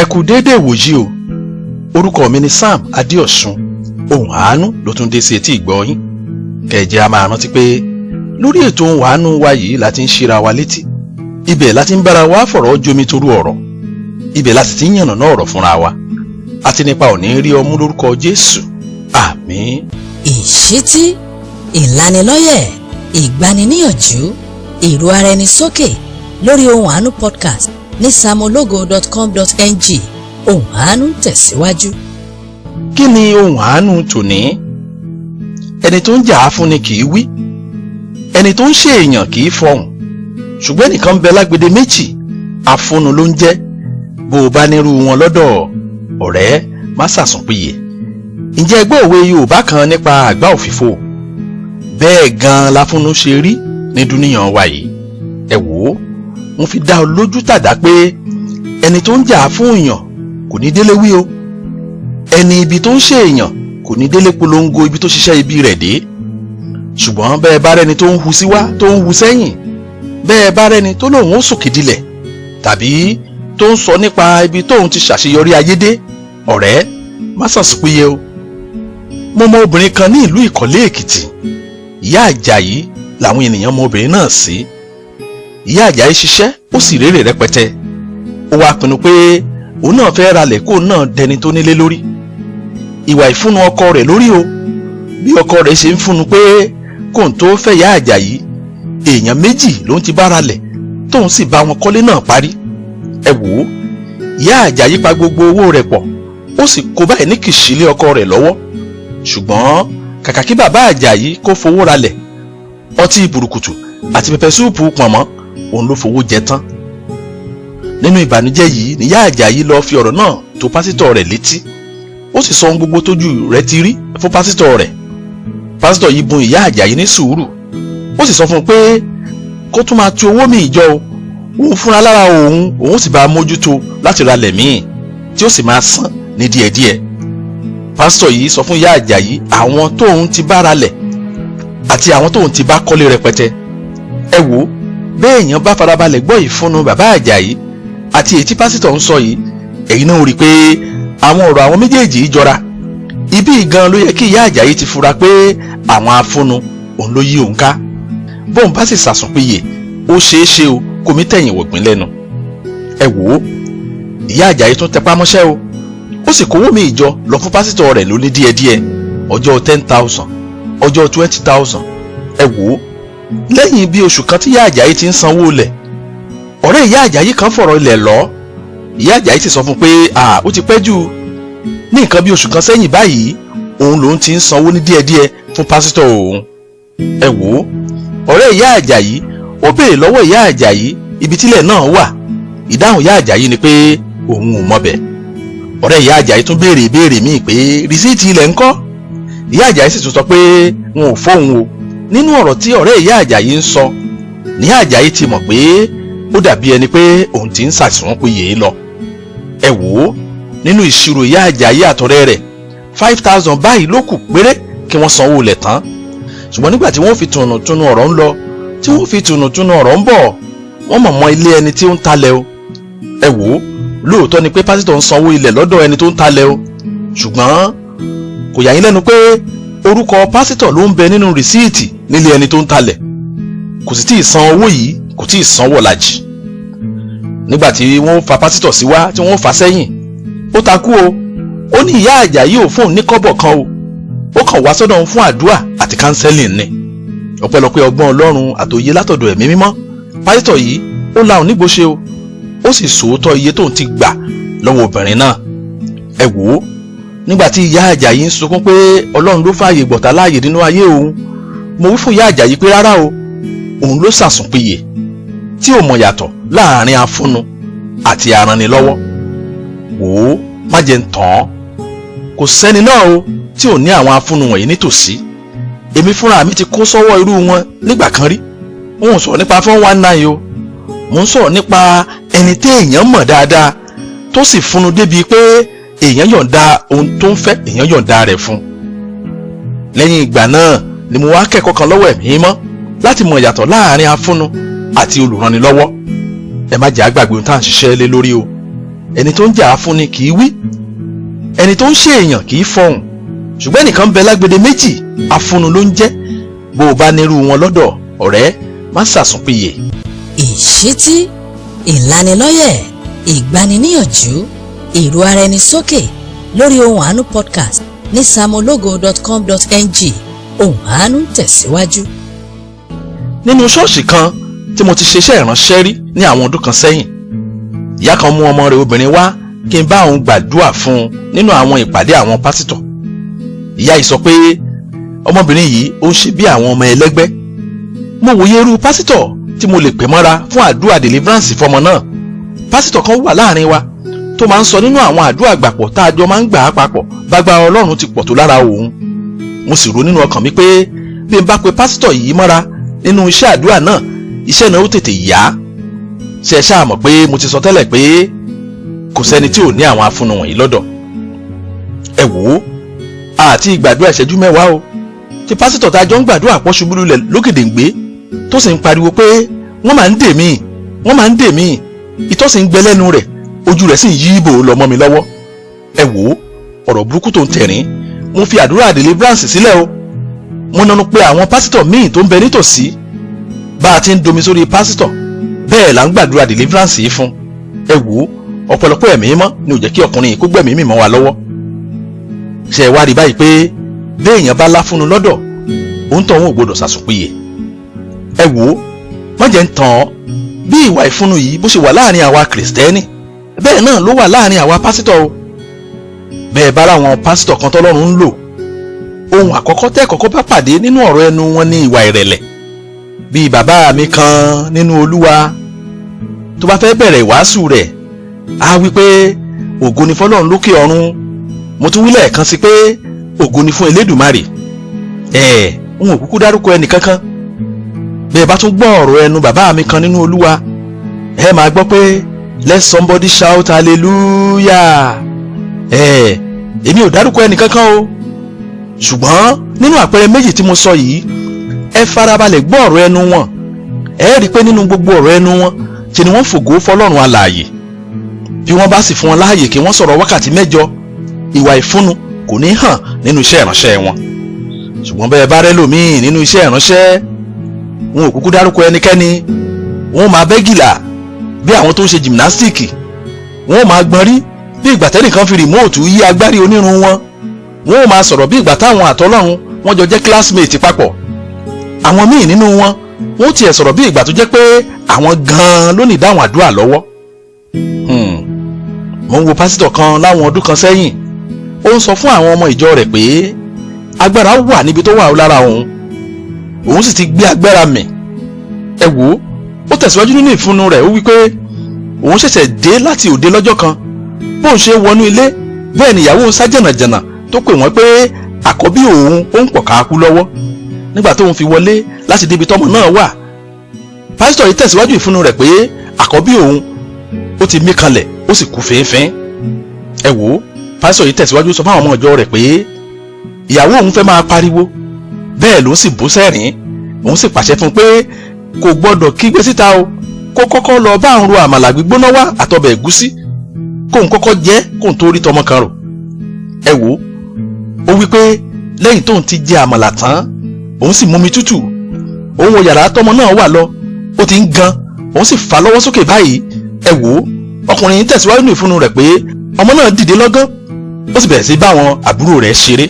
Ẹ kú déédéé wòyí o. Orúkọ mi ni Sam Adéọ̀sùn. Ohun Àánú ló tún dé sí etí ìgbọ́ yín. Kẹ̀jẹ́ a máa rántí pé lórí ètò Ohun Àánú wa yìí la ti ń ṣíra wa létí. Ibẹ̀ la ti ń bára wa fọ̀rọ̀ jomi toru ọ̀rọ̀. Ibẹ̀ la sì ti ń yànnàná ọ̀rọ̀ fúnra wa. Àti nípa òní rí ọmú lórúkọ Jésù. Àmín. Ìṣítí, ìlanilọ́yẹ̀, ìgbaniníyànjú, ìró ara ẹni sókè lórí Ohun Àánú podcast ní samologo.com.ng. Ohun Àánú tẹ̀síwájú. Kí ni Ohun Àánú tòní? Ẹni tó ń jà á fún ni kì í wí. Ẹni tó ń ṣe èèyàn kì í fọhùn. Ṣùgbọ́n ẹnìkan bẹ lágbede méjì, afúnnu ló ń jẹ́. Bó o bá nírú wọn lọ́dọ̀, ọ̀rẹ́ má ṣàsùnpìyè. Ǹjẹ́ ẹgbẹ́ òwe Yorùbá kan nípa àgbá òfìfo? Bẹ́ẹ̀ gan-an láfúnnu ṣe rí ní dúníyàn wa yìí. Ẹ wò ó, mo fi dá ọ lójú tàdá pé ẹni tó ń jà fún èèyàn kò ní délé wí o. Ẹni ibi tó ń ṣe èèyàn kò ní délé polongo ibi tó ṣiṣẹ́ ibi rẹ̀ dé. Ṣùgbọ́n bẹ́ẹ̀ bá rẹni tó ń hu síwá tó ń hu sẹ́yìn, bẹ́ẹ̀ bá rẹni tó lóun ó sòkè dilẹ̀ tàbí tó ń sọ nípa ibi tóun ti ṣàṣeyọrí ayé dé, ọ̀rẹ́ má ṣàsùnpìyè o. Mo mọ obìnrin kan ní ìlú Ìkọ̀lé Èkìtì. Ìyá Àjàyí làwọn ènìyàn mọ obìnrin náà sí. Ìyá Àjàyí ṣiṣẹ́ ó sì rérè rẹpẹtẹ. Ó wá pinnu pé òun náà fẹ́ ralẹ̀ kó náà dẹni tó nílé lórí. Ìwà ìfúnnu ọkọ rẹ̀ lórí o. Bí ọkọ rẹ̀ ṣe ń fúnnu pé kóun tó fẹ́ Ìyá Àjàyí, èèyàn méjì ló ń ti bá ralẹ̀ tóun sì bá wọn kọ́lé náà parí. Ẹ wò ó, Ìyá Àjàyí pa gbogbo owó rẹ̀ pọ̀, ó sì kó báyìí ní kìṣílé ọkọ rẹ̀ lọ́wọ́. Ṣùgbọ́n kàkà kí bàbá Àjàyí kó fowó ralẹ̀, ọtí burúkutu àti pẹpẹ súùpù pọ̀nmọ́ òun ló fowó jẹ tán. Nínú ìbànújẹ́ yìí ni Ìyá Àjàyí lọ fi ọ̀rọ̀ náà tó pásítọ̀ rẹ̀ létí. Ó sì sọ ohun gbogbo tójú rẹ̀ ti rí fún pásítọ̀ rẹ̀. Pásítọ̀ yìí bùn Ìyá Àjàyí ní sùúrù. Ó sì sọ fún un pé kó tún máa tu owó mi ìjọ o. Òun fúnra lára òun sì bá mójútó láti ralẹ̀ míì tí ó sì máa san ní díẹ̀díẹ̀. Pásítọ̀ yìí sọ fún Ìyá Àjàyí àwọn tóun ti bá ralẹ̀ àti àwọn tóun ti bá kọ́lé rẹpẹtẹ. Ẹ wò ó, bẹ́ẹ̀ èèyàn bá farabalẹ̀ gbọ́ ìfúnnu bàbá Àjàyí àti èyí tí pásítọ̀ ń sọ yìí, ẹ̀yin náà rí i pé àwọn ọ̀rọ̀ àwọn méjèèjì jọra. Ibí gan ló yẹ kí Ìyá Àjàyí ti fura pé àwọn afúnnu òun ló yí òun ká. Bóun bá sì ṣàsùnpìyè, ó ṣeé ṣe o kò mí tẹ̀yìn wọ̀gbìn lẹ́nu. Ẹ wò ó, Ìyá Àjàyí tún tẹpá mọ́ṣẹ́ o. Ó sì kówó mi ìjọ lọ fún pásítọ̀ rẹ̀ lóní díẹ̀díẹ̀, ọjọ́ 10,000, ọjọ́ 20,000. Ẹ wò ó, lẹ́yìn bí oṣù kan tí Ìyá Àjàyí ti ń sanwó lẹ̀, ọ̀rẹ́ Ìyá Àjàyí kan fọ̀rọ̀ ilẹ̀ lọ. Ìyá Àjàyí sì sọ fún pé ó ti pẹ́ jù. Ní nǹkan bí oṣù kan sẹ́yìn báyìí, òun lòun ti ń sanwó ní díẹ̀díẹ̀ fún pásítọ̀ òun. Ẹ wò ó, ọ̀rẹ́ Ìyá Àjàyí ó béèrè lọ́wọ́ Ìyá Àjàyí ibi tílẹ̀ náà wà. Ìdáhùn Ìyá Àjàyí ni pé òun ò mọbẹ̀. Ọ̀rẹ́ Ìyá Àjàyí tún béèrè ìbéèrè míì pé rìsíìtì ilẹ̀ ńkọ́? Ìyá Àjàyí sì tún sọ pé wọn ò fóun o. Nínú ọ̀rọ̀ tí ọ̀rẹ́ Ìyá Àjàyí ń sọ, ní Ìyá Àjàyí ti mọ̀ pé ó dàbí ẹni pé òun ti ń ṣàìsùnpìyè lọ. Ẹ wò ó, nínú ìṣirò Ìyá Àjàyí àtọ̀rẹ́ rẹ̀, 5,000 báyìí ló kù péré kí wọ́n sanwó lẹ̀ tán. Ṣùgbọ́n nígbà tí wọ́n fi tùnùtùnù ọ̀rọ̀ ń lọ, tí wọ́n fi tùnùtùnù ọ̀rọ̀ ń bọ̀, wọ́n mọ̀ ilé ẹni tí ó ń talẹ̀ o. Ẹ wò ó, lóòótọ́ ni pé pásítọ̀ ń sanwó ilẹ̀ lọ́dọ̀ ẹni tó ń talẹ̀ o. Ṣùgbọ́n kò yà yín lẹ́nu pé orúkọ pásítọ̀ ló ń bẹ nínú rìsíìtì nílé ẹni tó ń talẹ̀. Kò sì tíì san owó yìí, kò tíì san wọ̀làjì. Nígbà tí wọ́n fa pásítọ̀ sí wá tí wọ́n fà sẹ́yìn, ó takú o. Ó ní Ìyá Àjàyí ò fóun ní kọ́bọ̀ kan o. Ó kàn wá sọ́dọ̀ fún àdúrà àti kánsẹ́lìn ni. Ọpẹ́lọpẹ́ ọgbọ́n Ọlọ́run àtòyé látọ̀dọ̀ ẹ̀mí mímọ́, pásítọ̀ yìí ó la òun nígbóṣe o. Ó sì sòótọ́ iye tóun ti gbà lọ́wọ́ obìnrin náà. Ẹ wò ó, nígbà tí Ìyá Àjàyí ń sunkún pé Ọlọ́run ló fààyè gbọ̀tà láàyè nínú ayé òun, mo wí fún Ìyá Àjàyí pé rárá o, òun ló ṣàsùnpìyè tí ò mọ̀ yàtọ̀ láàrin afúnnu àti aranilọ́wọ́. Wò ó, má jẹ́ ń tàn án. Kò sẹ́ni náà o tí ò ní àwọn afúnnu wọ̀nyí nítòsí. Èmi fúnra mi ti kó sọ́wọ́ irú wọn nígbà kan rí. Mo ń sọ̀rọ̀ nípa 419 o. Mo ń sọ̀rọ̀ nípa ẹni tí èèyàn mọ̀ dáadáa tó sì fúnnu débi pé èèyàn yọ̀ǹda ohun tó ń fẹ́, èèyàn yọ̀ǹda rẹ̀ fún. Lẹ́yìn ìgbà náà ni mo wá kẹ́kọ̀ọ́ kan lọ́wọ́ ẹ̀mí mọ́ láti mọ̀ ìyàtọ̀ láàrin afúnnu àti olùrànilọ́wọ́. Ẹ má jẹ́ àgbàgbé ohun tá à ń ṣiṣẹ́ lé lórí o. ẹni tó ń jà á fúnni kì í wí, ẹni tó ń ṣe èèyàn kì í fọhùn, ṣùgbọ́n ẹnìkan bẹ lágbede méjì, afúnnu ló ń jẹ́. bó o bá nírú wọn lọ́dọ̀, ọ̀rẹ́ má ṣàsùnpìyè. Ìṣítí, ìlanilọ́yẹ̀, ìgbaniníyànjú, ìró ara ẹni sókè lórí Ohun Àánú podcast ní samologo.com.ng. Ohun Àánú tẹ̀síwájú. Nínú ṣọ́ọ̀ṣì kan tí mo ti ṣiṣẹ́ ìránṣẹ́ rí ní àwọn ọdún kan sẹ́yìn, ìyá kan mú ọmọ rẹ̀ obìnrin wá kí n bá òun gbàdúrà fún un nínú àwọn ìpàdé àwọn pásítọ̀. Ìyá yìí sọ pé ọmọbìnrin yìí ó ń ṣe bí àwọn ọmọ ẹlẹ́gbẹ́. Mo wòye irú pásítọ̀ tí mo lè pè mọ́ra fún àdúrà deliverance fọmọ náà. Pásítọ̀ kan wà láàrin wa tó máa ń sọ nínú àwọn àdúrà àgbàpọ̀ tá a jọ máa ń gbà á papọ̀ bágbára Ọlọ́run ti pọ̀ tó lára òun. Mo sì rò nínú ọkàn mi pé bí n bá pe pásítọ̀ yìí mọ́ra nínú iṣẹ́ àdúrà náà, iṣẹ́ náà ó tètè yá. Ṣé ẹ ṣáà mọ̀ pé mo ti sọ tẹ́lẹ̀ pé kò sẹ́ni tí ò ní àwọn afúnnu wọ̀nyí lọ́dọ̀. Ẹ wò ó, àti ìgbàdúrà ìṣẹ́jú mẹ́wàá o, tí pásítọ̀ tá a jọ ń gbàdúrà pọ̀ ṣubú lulẹ̀ lókèdèǹgbé tó sì ń pariwo pé wọ́n máa ń dè mí, wọ́n máa ń dè mí, ìtọ́ sì ń gbẹ lẹ́nu rẹ̀, ojú rẹ̀ sì ń yí ibò lọ mọ́ mi lọ́wọ́. Ẹ wò ó, ọ̀rọ̀ burúkú tó ń tẹ̀rín, mo fi àdúrà deliverance sílẹ̀ o. Mo nanu pé àwọn pásítọ̀ míì tó ń bẹ nítòsí. Bá a ti ń domi sórí pásítọ̀, bẹ́ẹ̀ là ń gbàdúrà deliverance yìí fún. Ẹ wò ó, ọ̀pọ̀lọpọ̀ ẹ̀mí mọ́ ni ò jẹ́ kí ọkùnrin yìí kó gbẹ̀mí mì mọ́ wa lọ́wọ́. Ṣé ẹ wá rí báyìí pé béèyàn bá láfúnnu lọ́dọ̀, òun tọ̀ wọn ò gbọdọ̀ ṣàsùnpìyè. Ẹ wò ó, má jẹ́ ń tàn ọ́, bí ìwà ìfúnnu yìí bó ṣe wà láàrin àwa kìrìsìtẹ́nì, bẹ́ẹ̀ náà ló wà láàrin àwa pásítọ̀ o. Bẹ́ẹ̀ bá láwọn pásítọ̀ kan tọ́lọ́run ń lò, ohun àkọ́kọ́ tẹ́ kọ́kọ́ bá pàdé nínú ọ̀rọ̀ ẹnu wọn ní ìwà ìrẹ̀lẹ̀. Bí bàbá mi kan nínú Olúwa tó bá fẹ́ bẹ̀rẹ̀ ìwàásù rẹ̀, á wí pé ògo ni fọ́lọ́run lókè ọ̀run. Mo tún wí lẹ́ẹ̀kan sí pé ògo ni fún Elédùmarè. N ò kúkú dárúkọ ẹnì kankan. Bẹ́ẹ̀ bá tún gbọ́ ọ̀rọ̀ ẹnu bàbá mi kan nínú Olúwa, ẹ máa gbọ́ pé let somebody shout hallelujah. Èmi ò dárúkọ ẹnì kankan o. Ṣùgbọ́n nínú àpẹẹrẹ méjì tí mo sọ yìí, ẹ farabalẹ̀ gbọ́ ọ̀rọ̀ ẹnu wọn. Ẹ rí i pé nínú gbogbo ọ̀rọ̀ ẹnu wọn ṣe ni wọ́n fògo fọ́lọ́run alààyè. Bí wọ́n bá sì fún wọn láàyè kí wọ́n sọ̀rọ̀ wákàtí 7, ìwà ìfúnnu kò ní hàn nínú iṣẹ́ ìránṣẹ́ wọn. Ṣùgbọ́n bẹ́ẹ̀ bá rẹ́ lòmíì nínú iṣẹ́ ìránṣẹ́, wọn ò kúkú dárúkọ ẹnikẹ́ni, wọn máa bẹ́ gìlà bí àwọn tó ń ṣe jìmnástíìkì, wọn máa gbọ́n rí bí ìgbà tẹ́nìkan fi rìmóòtù yí agbárí onírun wọn, wọn máa sọ̀rọ̀ bí ìgbà táwọn àtọ́lọ́run wọn jọ jẹ́ kílásímèètì papọ̀. Àwọn míì nínú wọn, wọn tiẹ̀ sọ̀rọ̀ bí ìgbà tó jẹ́ pé àwọn gan-an ló ní ìdáhùn àdúrà lọ́wọ́. Mo ń wo pásítọ̀ kan láwọn ọdún kan sẹ́yìn, ó ń sọ fún àwọn ọmọ ìjọ rẹ̀ pé agbára wà níbi tó wà lára òun sì ti gbé agbára mì. Ẹ wò ó tẹ̀síwájú nínú ìfúnnu rẹ̀, ó wí pé òun ṣẹ̀ṣẹ̀ dé láti òde lọ́jọ́ kan, bóun ṣe wọnú ilé bẹ́ẹ̀ ni ìyàwó ń sá jànàjànà tó pè wọ́n pé àkọ́bí òun ó ń pọ̀ káàkú lọ́wọ́. Nígbà tóun fi wọlé láti débi tọ́mọ náà wà, pásítọ̀ yìí tẹ̀síwájú ìfúnnu rẹ̀ pé àkọ́bí òun ó ti mí kanlẹ̀, ó sì kú fínfín. Ẹ wò ó, pásítọ̀ yìí tẹ̀síwájú sọ fáwọn ọmọ ìjọ rẹ̀ pé ìyàwó òun fẹ́ máa pariwo, bẹ́ẹ̀ ló sì bú sẹ́rìn. Òun sì pàṣẹ fún un pé kò gbọ́dọ̀ kígbe síta o, kó kọ́kọ́ lọ bá òun ro àmàlà gbígbóná wá àtọbẹ̀ ẹ̀gúsí, kóun kọ́kọ́ jẹ kóun tó rí tọmọ kan rò. Ẹ wò ó wí pé lẹ́yìn tóun ti jẹ àmàlà tán, òun sì mú mi tútù, òun wọ yàrá tọmọ náà wà lọ, ó ti ń gan, òun sì fà lọ́wọ́ sókè báyìí. Ẹ wò ó, ọkùnrin yìí tẹ̀síwájú ní ìfúnnu rẹ̀ pé ọmọ náà dìde lọ́gán, ó sì bẹ̀rẹ̀ sí bá àwọn àbúrò rẹ̀ ṣeré.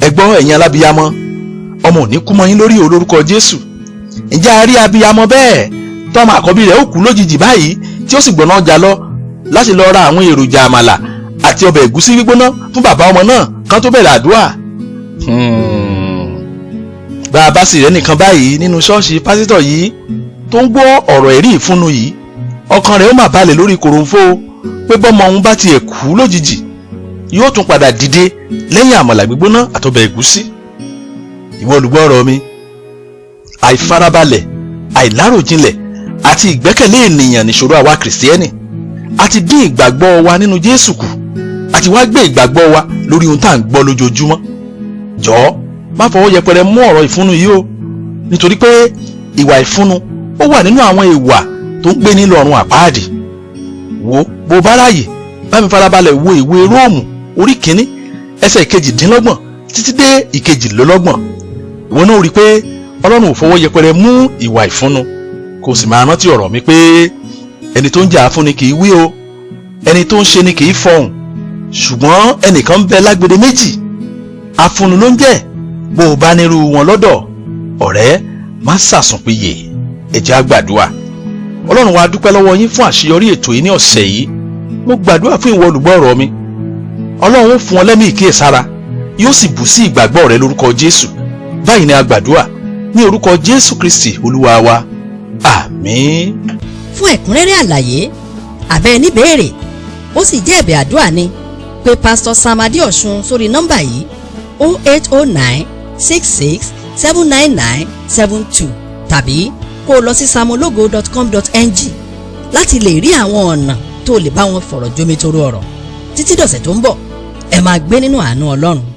Ẹ gbọ́ ẹ̀yin alábiyamọ, ọmọ ò ní kú mọ́ yín lórí olórúkọ Jésù. Ǹjẹ́ a rí abiyamọ bẹ́ẹ̀ tọ́mọ àkọ́bí rẹ̀ ó kú lójijì báyìí tí ó sì gbọ̀nà ọjà lọ láti lọ ra àwọn èròjà àmàlà àti ọbẹ̀ ẹ̀gúsí gbígbóná fún bàbá ọmọ náà kan tó bẹ̀rẹ̀ àdúrà? Bá a bá sì rẹ́ nìkan báyìí nínú ṣọ́ọ̀ṣì pásítọ̀ yìí tó ń gbọ́ ọ̀rọ̀ ẹ̀rí ìfúnnu yìí, ọkàn rẹ̀ ó mà balẹ̀ lórí kòròǹfó pé bọ́mọ òun bá tiẹ̀ kú lójijì, yóò tún padà dìde lẹ́yìn àmàlà gbígbóná àtọbẹ̀ ẹ̀gúsí. Ìwọ olùgbọ́ ọ̀rọ̀ mi, àìfarabalẹ̀, àìláròjinlẹ̀ àti ìgbẹ́kẹ̀lé ènìyàn nìṣòro àwa kìrìsìtẹ́nì. A ti dín ìgbàgbọ́ wa nínú Jésù kù, àti wá gbé ìgbàgbọ́ wa lórí ohun tá à ń gbọ́ lójoojúmọ́. Jọ̀ọ́ má fọwọ́ yẹpẹrẹ mú ọ̀rọ̀ ìfúnnu yìí o, nítorí pé ìwà ìfúnnu ó wà nínú àwọn ìwà tó ń gbé ní lọ́run àpáàdì. wo bó bá ráàyè bá mi farabalẹ̀ wo ìwé Róòmù orí 1 ẹsẹ̀ 22 títí dé 23. ìwọ náà rí i pé Ọlọ́run ò fọwọ́ yẹpẹrẹ mú ìwà ìfúnnu, kò sì máa rántí ọ̀rọ̀ mi pé ẹni tó ń jà fún ni kì í wí o, ẹni tó ń ṣe ni kì í fọhùn, ṣùgbọ́n ẹnìkan ń bẹ lágbede méjì, afúnnu ló ń jẹ́. bó o bá nírú wọn lọ́dọ̀, ọ̀rẹ́ má ṣàsùnpìyè. ẹ jẹ́ á gbàdúrà. Ọlọ́run wa dúpẹ́ lọ́wọ́ yín fún àṣeyọrí ètò yìí ní ọ̀sẹ̀ yìí. mo gbàdúrà fún ìwọ olùgbọ́ ọ̀rọ̀ mi. Ọlọ́run ó fún ọ lẹ́mìí ìkíyèsára, yóò sì bù sí ìgbàgbọ́ rẹ lórúkọ Jésù. báyìí ni a gbàdúrà ní orúkọ Jésù Kristi Olúwa wa. àmín. fún ẹ̀kúnrẹ́rẹ́ àlàyé àbẹ́ níbèrè ó sì jẹ́ ẹ̀bẹ̀ àdúrà ni pé Pásítọ̀ Sam Adéọ̀ṣun sórí nọ́mbà yìí 0809 66 799 72 tàbí kó o lọ sí samologo.com.ng láti lè rí àwọn ọ̀nà tó lè bá wọn fọ̀rọ̀ jómitoro ọ̀rọ̀. títí dọ̀sẹ̀ tó ń bọ̀ ẹ máa gbé nínú àánú Ọlọ́run.